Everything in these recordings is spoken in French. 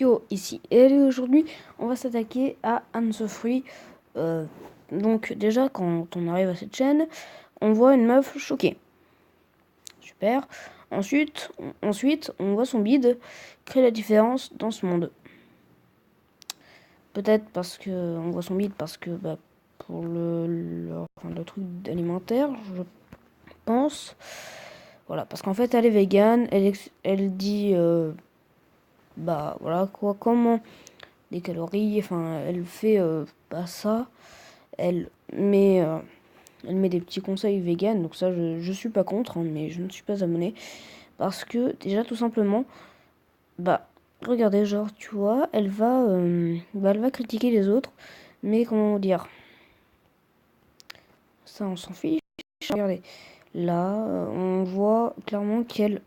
Yo, ici et aujourd'hui, on va s'attaquer à Anne Sofree. Donc déjà, quand on arrive à cette chaîne, on voit une meuf choquée. Super. Ensuite, on voit son bide créer la différence dans ce monde. Peut-être parce que on voit son bide parce que pour le truc alimentaire, je pense. Voilà, parce qu'en fait, elle est végane. Elle dit voilà quoi, comment des calories, enfin elle fait pas ça, elle met euh, elle met des petits conseils vegan, donc ça je suis pas contre, hein, mais je ne suis pas abonné parce que déjà tout simplement regardez, genre tu vois, elle va critiquer les autres, mais comment dire, ça on s'en fiche. Regardez, là on voit clairement qu'elle,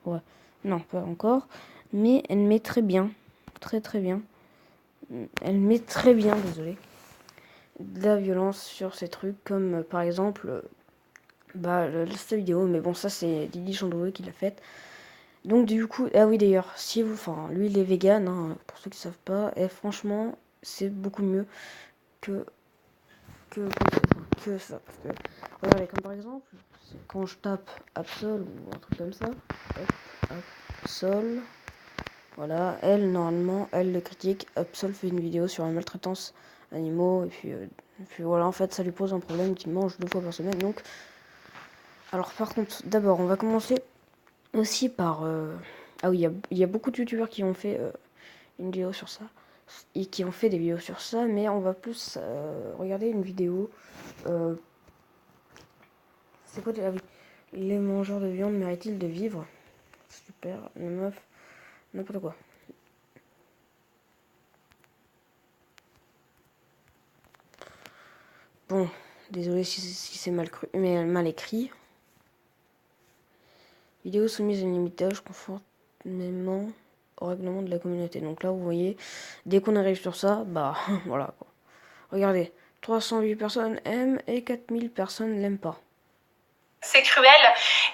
ouais, non pas encore, mais elle met très bien, très bien, elle met très bien, désolé, de la violence sur ces trucs, comme par exemple cette vidéo, mais bon, ça c'est Didi Chandoué qui l'a faite. Donc du coup, ah oui d'ailleurs, si vous, enfin lui il est vegan, hein, pour ceux qui savent pas, et franchement c'est beaucoup mieux que que, que ça, parce que regardez, comme par exemple quand je tape Absol ou un truc comme ça, hop, Absol, voilà, elle normalement elle le critique. Absol fait une vidéo sur la maltraitance animaux, et puis voilà, en fait ça lui pose un problème qu'il mange 2 fois par semaine. Donc alors par contre, d'abord on va commencer aussi par ah oui, il y a beaucoup de youtubeurs qui ont fait une vidéo sur ça et qui ont fait des vidéos sur ça, mais on va plus regarder une vidéo, c'est quoi ah oui, les mangeurs de viande méritent-ils de vivre? Super, les meufs, n'importe quoi. Bon, désolé si c'est mal cru, mais mal écrit. Vidéo soumise à un limitage conformément au règlement de la communauté. Donc là, vous voyez, dès qu'on arrive sur ça, voilà quoi. Regardez, 308 personnes aiment et 4000 personnes l'aiment pas. C'est cruel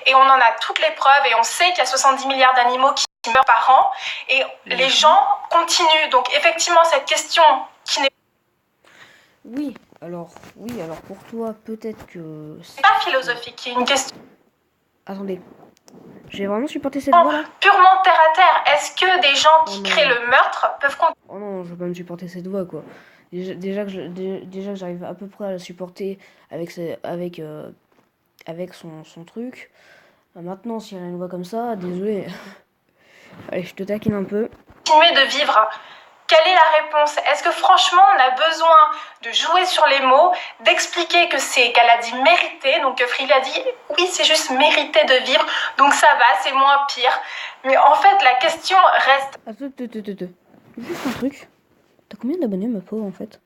et on en a toutes les preuves et on sait qu'il y a 70 milliards d'animaux qui meurent par an et les gens continuent. Donc effectivement, cette question qui n'est Oui, alors pour toi, peut-être que pas philosophique, qui est une question attendez, j'ai vraiment supporté cette voix là. Purement terre à terre. Est-ce que des gens qui créent le meurtre peuvent continuer? Oh non, je veux pas me supporter cette voix quoi. Déjà que j'arrive à peu près à la supporter avec son truc. Maintenant, si elle a une voix comme ça, désolé. Allez, je te taquine un peu. Continuer de vivre. Quelle est la réponse? Est-ce que franchement on a besoin de jouer sur les mots, d'expliquer que qu'elle a dit mériter, donc Free a dit oui c'est juste mériter de vivre, donc ça va, c'est moins pire. Mais en fait la question reste... Attends. Juste un truc. T'as combien d'abonnés ma pauvre en fait?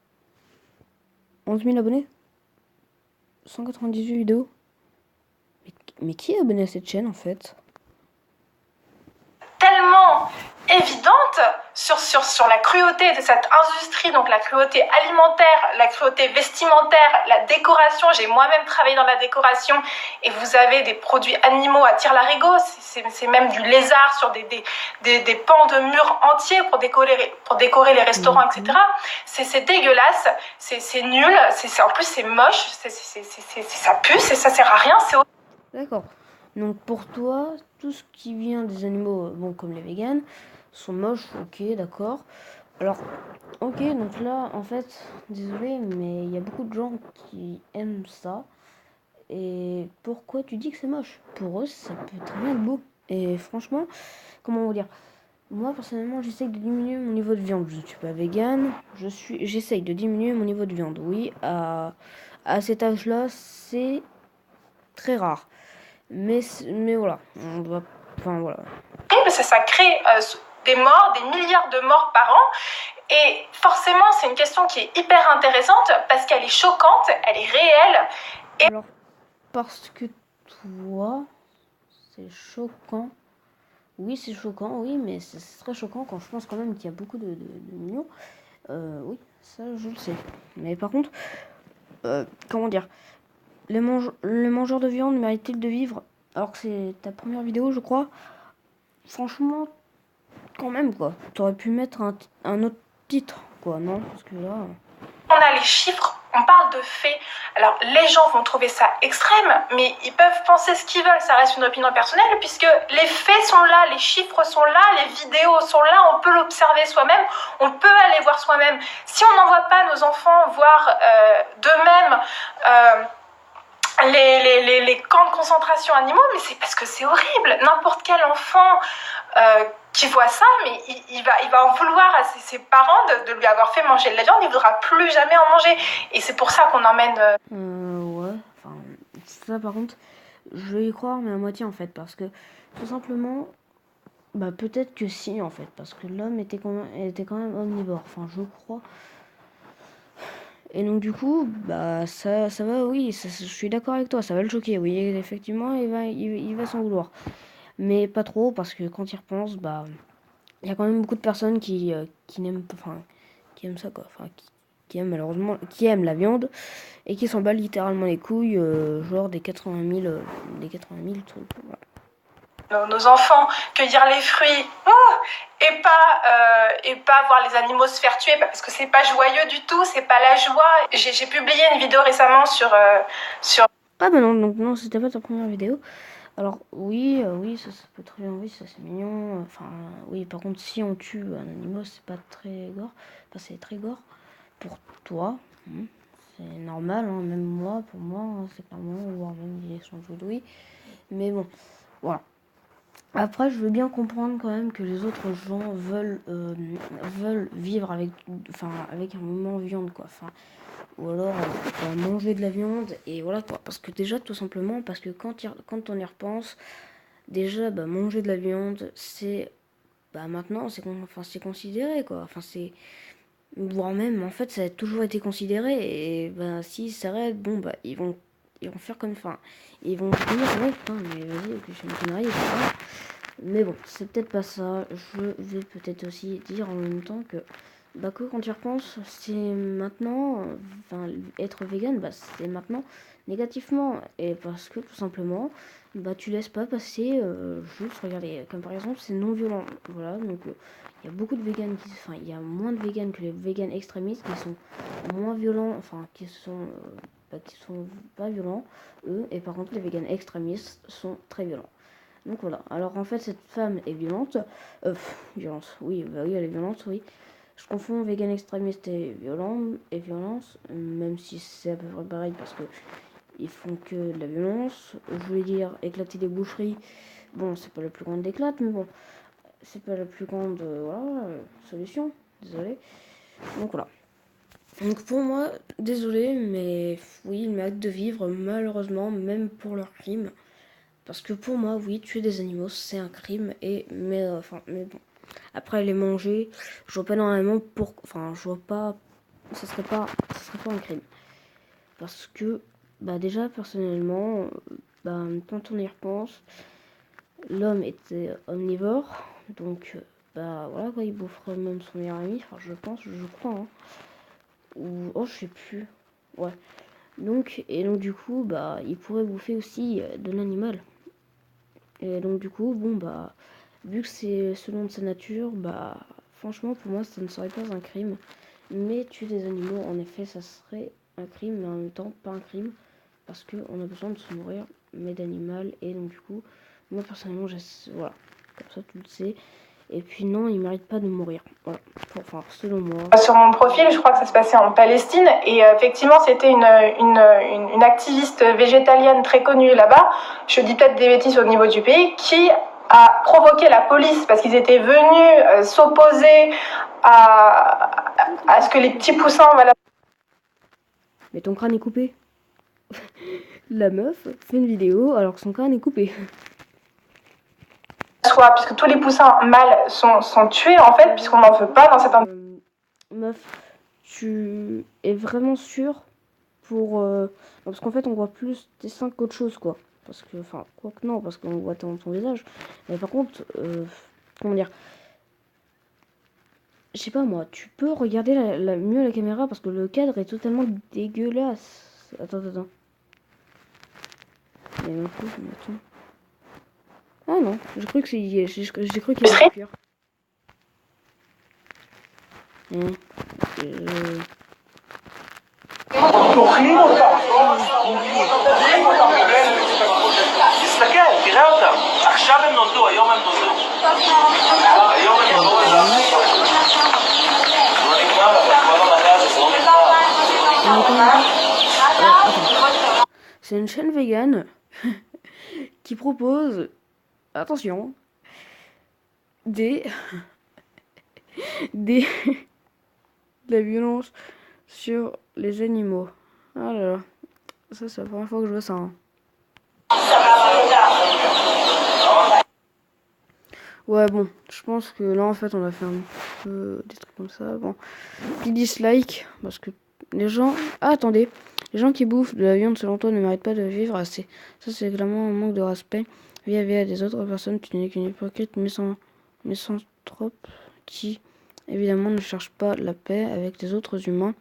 11 000 abonnés? 198 vidéos? Mais qui est abonné à cette chaîne en fait? Tellement évidente sur la cruauté de cette industrie, donc la cruauté alimentaire, la cruauté vestimentaire, la décoration. J'ai moi-même travaillé dans la décoration et vous avez des produits animaux à tire-larigot, c'est même du lézard sur des pans de murs entiers pour décorer les restaurants, etc. C'est dégueulasse, c'est nul, en plus c'est moche, ça pue, ça sert à rien. D'accord. Donc pour toi, tout ce qui vient des animaux, bon comme les véganes, sont moches, ok, d'accord. Alors, ok, donc là, en fait, désolé, mais il y a beaucoup de gens qui aiment ça. Et pourquoi tu dis que c'est moche? Pour eux, ça peut très bien être beau. Et franchement, comment vous dire? Moi, personnellement, j'essaye de diminuer mon niveau de viande. Je ne suis pas végane, j'essaye de diminuer mon niveau de viande. Oui, à cet âge-là, c'est très rare. Mais voilà, on doit, enfin voilà. Ça crée des morts, des milliards de morts par an. Et forcément, c'est une question qui est hyper intéressante parce qu'elle est choquante, elle est réelle. Alors, parce que toi, c'est choquant. Oui, c'est choquant, oui, mais c'est très choquant quand je pense quand même qu'il y a beaucoup de millions. Oui, ça, je le sais. Mais par contre, comment dire, les mangeurs de viande méritent-ils de vivre? alors que c'est ta première vidéo, je crois. Franchement, quand même, quoi. T'aurais pu mettre un autre titre, quoi, non? Parce que là... On a les chiffres, on parle de faits. Alors, les gens vont trouver ça extrême, mais ils peuvent penser ce qu'ils veulent. Ça reste une opinion personnelle, puisque les faits sont là, les chiffres sont là, les vidéos sont là. On peut l'observer soi-même, on peut aller voir soi-même. Si on n'envoie pas nos enfants voir d'eux-mêmes les camps de concentration animaux, mais c'est parce que c'est horrible. N'importe quel enfant qui voit ça, mais il va en vouloir à ses parents de lui avoir fait manger de la viande. Il ne voudra plus jamais en manger. Et c'est pour ça qu'on emmène... Ouais, enfin, ça par contre, je vais y croire, mais à moitié en fait, parce que tout simplement, bah peut-être que si en fait, parce que l'homme était quand même omnivore, enfin je crois. Et donc du coup, bah ça va, oui, je suis d'accord avec toi, ça va le choquer, oui, effectivement, il va s'en vouloir. Mais pas trop, parce que quand il repense, bah, il y a quand même beaucoup de personnes qui n'aiment pas, enfin, qui aiment ça quoi, enfin, qui aiment malheureusement, qui aiment la viande, et qui s'en bat littéralement les couilles, genre des 80 000 trucs, voilà. Nos enfants cueillir les fruits et pas voir les animaux se faire tuer parce que c'est pas joyeux du tout, c'est pas la joie. J'ai publié une vidéo récemment sur Ah bah non, donc non, c'était pas ta première vidéo. Alors oui, oui, ça peut très bien, oui, ça c'est mignon. Enfin, oui, par contre, si on tue un animal, c'est pas très gore. Enfin, c'est très gore pour toi. C'est normal, hein, même moi, pour moi, hein, c'est clairement, voire même des échanges de oui. Mais bon, voilà. Après, je veux bien comprendre quand même que les autres gens veulent vivre avec, enfin, avec un moment viande, quoi. Enfin, ou alors manger de la viande et voilà quoi. Parce que déjà, tout simplement, parce que quand on y repense, déjà, bah, manger de la viande, c'est, bah, maintenant, c'est considéré quoi. Enfin, c'est, voire même, en fait, ça a toujours été considéré et bah, s'ils s'arrêtent, bon, bah, ils vont faire comme, enfin, ils vont finir avec, hein, mais vas-y, que je suis une connerie, etc. Mais bon, c'est peut-être pas ça. Je vais peut-être aussi dire en même temps que, bah, que quand tu y repenses, c'est maintenant, enfin, être vegan, bah, c'est maintenant négativement. Et parce que tout simplement, bah, tu laisses pas passer, juste, regardez, comme par exemple, c'est non violent. Voilà, donc il y a beaucoup de véganes enfin, il y a moins de véganes que les véganes extrémistes qui sont moins violents, enfin, qui sont pas violents, eux, et par contre, les véganes extrémistes sont très violents. Donc voilà. Alors en fait, cette femme est violente. Violence, oui, bah oui, elle est violente, oui. Je confonds vegan extrémiste et violence, même si c'est à peu près pareil parce que ils font que de la violence. Je voulais dire éclater des boucheries. Bon, c'est pas la plus grande éclate, mais bon, c'est pas la plus grande solution. Désolé. Donc voilà. Donc pour moi, désolé, mais oui, ils méritent de vivre malheureusement, même pour leurs crimes. Parce que pour moi, oui, tuer des animaux, c'est un crime. Mais bon. Après, les manger, je vois pas normalement pour... Enfin, je vois pas... Ça serait pas un crime. Parce que, bah déjà, personnellement, bah, quand on y repense, l'homme était omnivore. Donc, bah voilà, quoi, il boufferait même son meilleur ami. Enfin, je pense, je crois, hein. Ou... Oh, je sais plus. Ouais. Donc, du coup, bah, il pourrait bouffer aussi de l'animal. Et donc du coup, bon bah, vu que c'est selon de sa nature, bah, franchement pour moi ça ne serait pas un crime. Mais tuer des animaux, en effet, ça serait un crime, mais en même temps pas un crime, parce qu'on a besoin de se nourrir, mais d'animal, et donc du coup, moi personnellement, voilà, comme ça tu le sais. Et puis non, il mérite pas de mourir, voilà, enfin selon moi. Sur mon profil, je crois que ça se passait en Palestine, et effectivement c'était une activiste végétalienne très connue là-bas, je dis peut-être des bêtises au niveau du pays, qui a provoqué la police parce qu'ils étaient venus s'opposer à ce que les petits poussins... Voilà. Mais ton crâne est coupé. La meuf fait une vidéo alors que son crâne est coupé. Puisque tous les poussins mâles sont tués en fait, puisqu'on n'en veut pas dans cette... Meuf, tu es vraiment sûre pour... parce qu'en fait on voit plus tes seins qu'autre chose quoi. Parce que, enfin, quoi que non, parce qu'on voit ton visage. Mais par contre, comment dire, je sais pas moi, tu peux regarder mieux la caméra parce que le cadre est totalement dégueulasse. Attends. Il y a un coup, attends. Oh non, j'ai cru que j'ai cru qu'il allait cuire. תסתכל, תראה אותם. עכשיו הם נולדו, היום הם נולדו. היום הם נולדו את לא נגמר, אבל כל המדע הזה זה לא נגמר. C'est une chaîne végane qui propose, attention, de la violence sur les animaux. Ah là là, ça c'est la première fois que je vois ça. Hein. Ouais bon, je pense que là en fait on a fait un peu des trucs comme ça. Bon, petit dislike parce que les gens... Ah attendez, les gens qui bouffent de la viande selon toi ne méritent pas de vivre assez. Ça c'est clairement un manque de respect vis-à-vis des autres personnes. Tu n'es qu'une hypocrite misanthrope qui évidemment ne cherche pas la paix avec les autres humains.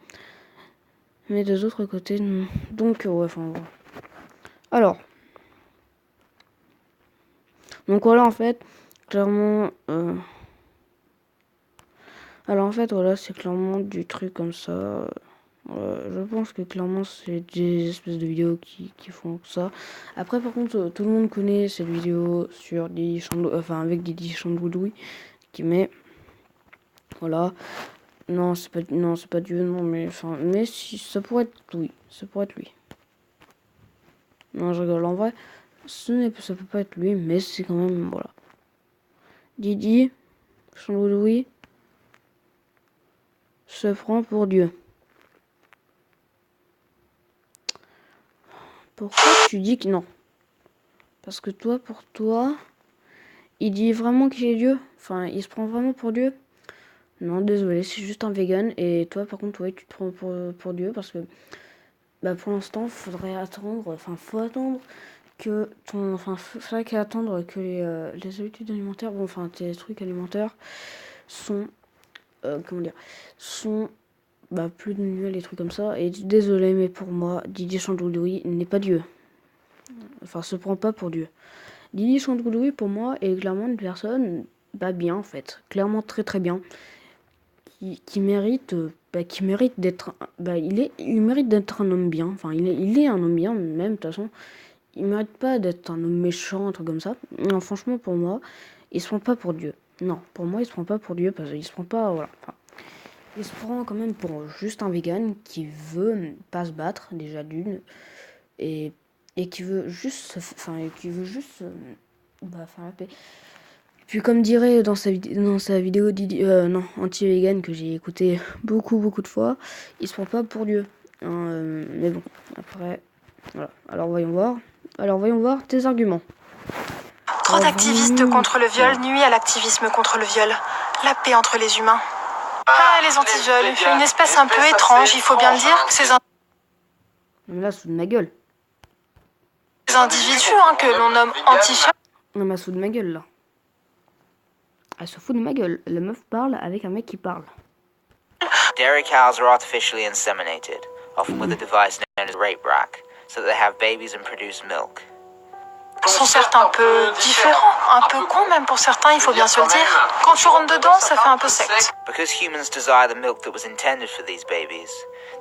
Mais des autres côtés, donc ouais, enfin voilà. Alors, donc voilà en fait, clairement. Alors en fait voilà, c'est clairement du truc comme ça. Je pense que clairement c'est des espèces de vidéos qui font ça. Après par contre tout le monde connaît cette vidéo sur Didi Chandoudoui, enfin avec Didi Chandoudoui qui met voilà. Non c'est pas Dieu non mais enfin mais si ça pourrait être oui, ça pourrait être lui. Non je rigole en vrai, ça peut pas être lui mais c'est quand même voilà. Didi Chandoudoui se prend pour Dieu. Pourquoi tu dis que non? Parce que toi, pour toi, il dit vraiment qu'il est Dieu? Enfin, il se prend vraiment pour Dieu? Non, désolé, c'est juste un vegan. Et toi, par contre, ouais, tu te prends pour Dieu parce que, bah, pour l'instant, faudrait attendre. Enfin, faut attendre que ton... Enfin, faudrait attendre que les habitudes alimentaires, bon, enfin, tes trucs alimentaires sont... comment dire? Sont... Bah, plus de mieux, les trucs comme ça. Et désolé, mais pour moi, Didier Chandoudoui n'est pas Dieu. Enfin, se prend pas pour Dieu. Didier Chandoudoui, pour moi, est clairement une personne, bah, bien, en fait. Clairement très très bien. Qui mérite... qui mérite d'être... il mérite d'être un homme bien. Enfin, il est un homme bien, même, de toute façon. Il mérite pas d'être un homme méchant, un truc comme ça. Non, franchement, pour moi, il se prend pas pour Dieu. Non, pour moi, il se prend pas pour Dieu, parce qu'il se prend pas... Voilà. Enfin, il se prend quand même pour juste un vegan qui veut pas se battre, déjà d'une, et qui veut juste, faire la paix. Puis comme dirait dans sa vidéo anti-vegan que j'ai écouté beaucoup de fois, il se prend pas pour Dieu. Mais bon, après, voilà. Alors voyons voir tes arguments. Trop d'activistes contre le viol nuit à l'activisme contre le viol. La paix entre les humains. Ah, les anti-viols, une espèce un peu étrange, il faut bien le dire, que ces Là, sous de ma gueule. individus que l'on nomme anti-viols. Non, mais elle se fout de ma gueule, là. Elle se fout de ma gueule. La meuf parle avec un mec qui parle. Dairy cows are artificially inseminated, often with a device known as rape rack, so that they have babies and produce milk. Sont certes un peu différents, un peu cons même pour certains, il faut bien se le dire. Quand tu rentres dedans, ça fait un peu secte. Because humans desire the milk that was intended for these babies,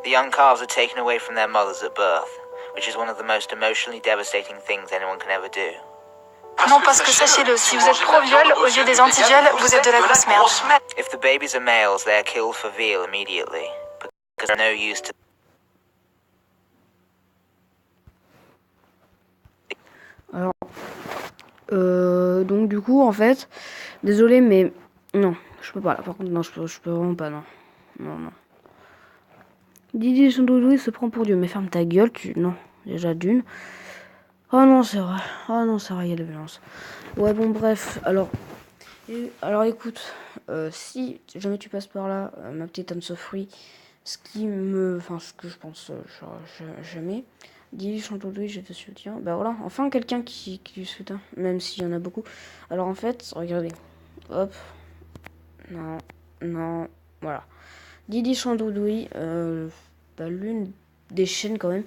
the young calves are taken away from their mothers at birth, which is one of the most emotionally devastating things anyone can ever do. Non, parce que sachez-le, si vous êtes pro-viol, aux yeux des anti-viols, vous êtes de la grosse merde. If the babies are males, they are killed for veal immediately, because they're no use to... Alors, donc du coup, en fait, désolé, mais non, je peux pas là. Par contre, non, je peux vraiment pas, non. Didier Chandoudoui se prend pour Dieu, mais ferme ta gueule, non, déjà d'une. Oh non, c'est vrai. Il y a de la violence. Ouais, bon, bref, alors écoute, si jamais tu passes par là, ma petite Anne Sofrie, ce que je pense, jamais. Dis Chandoudoui, je te soutiens. Bah voilà, enfin quelqu'un qui soutient, même s'il y en a beaucoup. Alors en fait, regardez. Hop. Non. Voilà. Didi Chandoudoui, l'une des chaînes quand même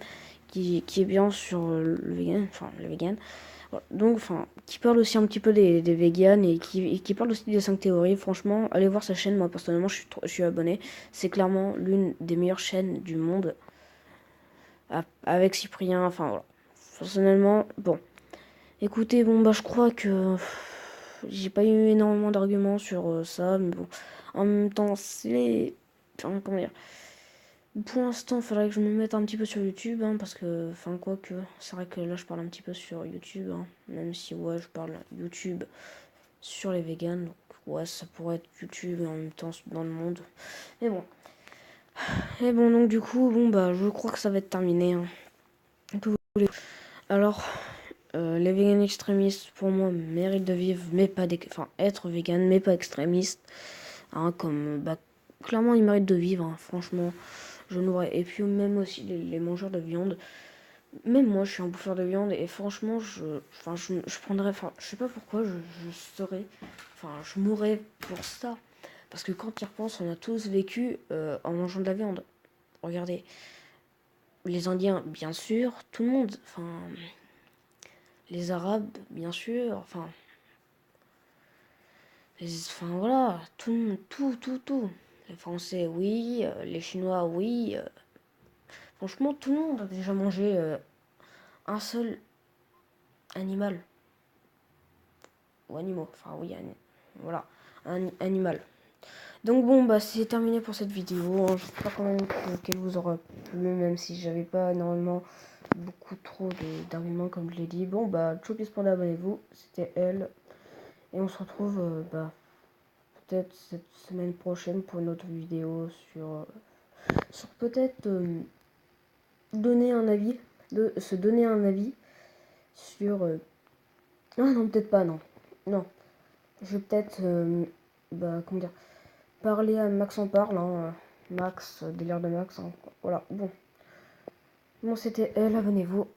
qui est bien sur le vegan. Voilà. Donc, enfin, qui parle aussi un petit peu des véganes et qui parle aussi des 5 théories. Franchement, allez voir sa chaîne. Moi, personnellement, je suis abonné. C'est clairement l'une des meilleures chaînes du monde. Avec Cyprien, enfin voilà. Personnellement, bon. Écoutez, bon, bah, je crois que j'ai pas eu énormément d'arguments sur ça, mais bon. En même temps, c'est. Enfin, comment dire. Pour l'instant, il faudrait que je me mette un petit peu sur YouTube, hein, parce que, enfin, quoi que, c'est vrai que là, je parle un petit peu sur YouTube, hein, même si, ouais, je parle YouTube sur les vegans, donc, ouais, ça pourrait être YouTube et en même temps dans le monde. Mais bon. Et bon, donc, du coup, bon, bah, je crois que ça va être terminé, hein. Alors, les véganes extrémistes, pour moi, méritent de vivre, mais pas enfin, être vegan, mais pas extrémiste, hein, comme, bah, clairement, ils méritent de vivre, hein, franchement. Je n'aurais. Et puis même aussi les mangeurs de viande. Même moi, je suis un bouffeur de viande et franchement, je prendrais. Enfin, je sais pas pourquoi je serais. Enfin, je mourrais pour ça. Parce que quand tu y repenses, on a tous vécu en mangeant de la viande. Regardez, les Indiens, bien sûr, tout le monde. Enfin, les Arabes, bien sûr. Enfin, enfin voilà, tout le monde, tout. Les Français, oui. Les Chinois, oui. Franchement, tout le monde a déjà mangé un seul animal ou animaux. Enfin oui, voilà, un animal. Donc bon, bah c'est terminé pour cette vidéo. J'espère quand même qu'elle vous aura plu, même si j'avais pas énormément beaucoup trop d'arguments comme je l'ai dit. Bon bah, Chokis Panda, abonnez-vous, c'était elle. Et on se retrouve peut-être cette semaine prochaine pour une autre vidéo sur peut-être donner un avis, se donner un avis sur... Ah non, peut-être pas, non. Non. Je vais peut-être, bah, comment dire, parler à Max en parle, hein, Max, délire de Max, hein, voilà, bon. Bon, c'était elle, abonnez-vous.